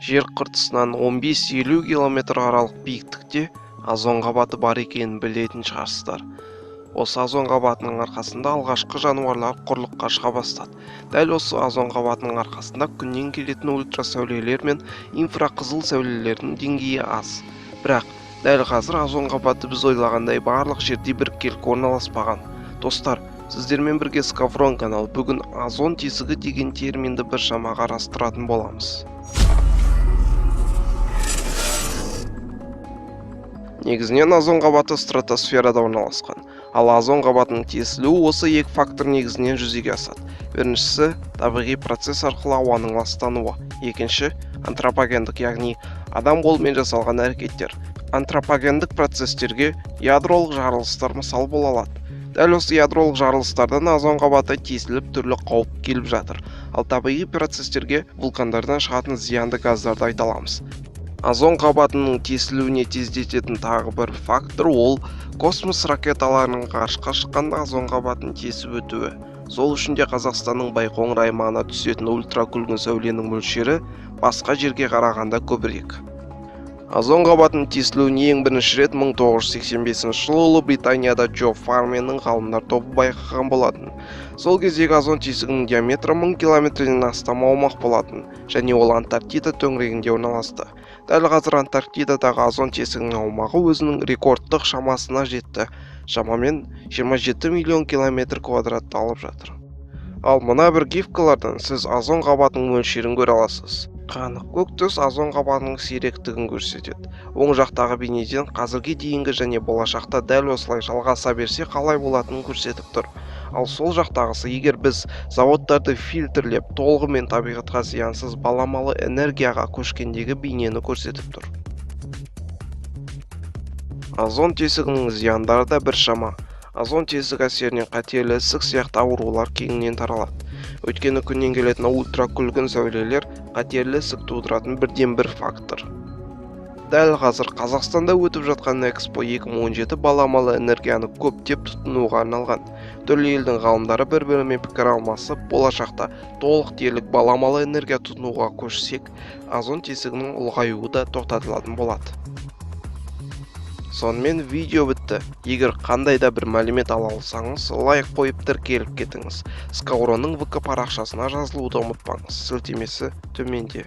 жер қыртысынан 15-50 км аралық биіктікте озон қабаты бар екенін білетін шығарсыздар. Осы озон қабатының арқасында алғашқы жануарлар құрлыққа шыға бастады. Дәл осы озон қабатының арқасында күннен келетін ультрасәулелер мен инфрақызыл сәулелердің деңгейі аз. Бірақ дәл қазір озон қабаты біз ойлағандай барлық жерде біркелкі орналаспаған. Достар, сіздермен бірге Скафрон каналы бүгін озон тесігі деген терминді біршама қарастыратын боламыз. Негізінен озон қабаты стратосферада орналасқан. Ал озон қабатының тесілуі осы екі фактор негізінен жүзеге асады. Біріншісі табиғи процесс арқылы ауаның ластануы. Екінші антропогендік, яғни адам қолымен жасалған әрекеттер. Антропогендік процестерге ядролық жарылыстар мысал бола алады. Дәл осы ядролық жарылыстардан озон қабаты тесіліп түрлі қауіп келіп жатыр. Ал табиғи процестерге вулкандардан шығатын зиянды газдарды айта аламыз. Озон қабатының тесілуіне тездететін тағы бір фактор ол космос ракеталарының ғарышқа шыққанда озон қабатын тесіп өтуі. Сол үшін де Қазақстанның Байқоңыр аймағына түсетін ультракүлгін сәуленің мөлшері басқа жерге қарағанда көбірек. Озон қабатының тесілуіне ең бірінші рет 1985 жылы Ұлыбританияда Джо Фарменнің ғалымдар тобы байқаған болатын. Сол кездегі озон тесігінің диаметрі 1000 километрден астам аумақ болатын, және ол Антарктида төңірегінде орналасты. Дәл қазір Антарктидадағы озон тесігінің аумағы өзінің рекордтық шамасына жетті. Шамамен 27 миллион километр квадратты алып жатыр. Ал мына бір гифкалардан сіз озон қабатының мөлшерін көре аласыз. Қанық көк түс озон қабатының сиректігін көрсетеді. Оң жақтағы бейнеден қазірге дейінгі және болашақта дәл осылай жалғаса берсе қалай болатынын көрсетіп тұр. Ал сол жақтағысы, егер біз заводтарды фильтрлеп, толығымен табиғатқа зиянсыз баламалы энергияға көшкендегі бейнені көрсетіп тұр. Озон тесігінің зияндары да біршама. Озон тесігі әсерінен қатерлі ісік сияқты аурулар кеңінен таралады. Өйткені күннен келетін ультракүлгін сәулелер қатерлі ісік тудыратын бірден-бір фактор. Дәл қазір Қазақстанда өтіп жатқан Экспо 2017 баламалы энергияны көптеп тұтынуға арналған. Түрлі елдің ғалымдары бір-бірімен пікір алмасып, болашақта толық дерлік баламалы энергия тұтынуға көшсек, озон тесігінің ұлғаюы да тоқтатылатын болады. Сонымен видео бітті. Егер қандай да бір мәлімет ала алсаңыз, лайк қойып тіркеліп кетіңіз. Скафронның ВК парақшасына жазылуды ұмытпаңыз. Сілтемесі төменде.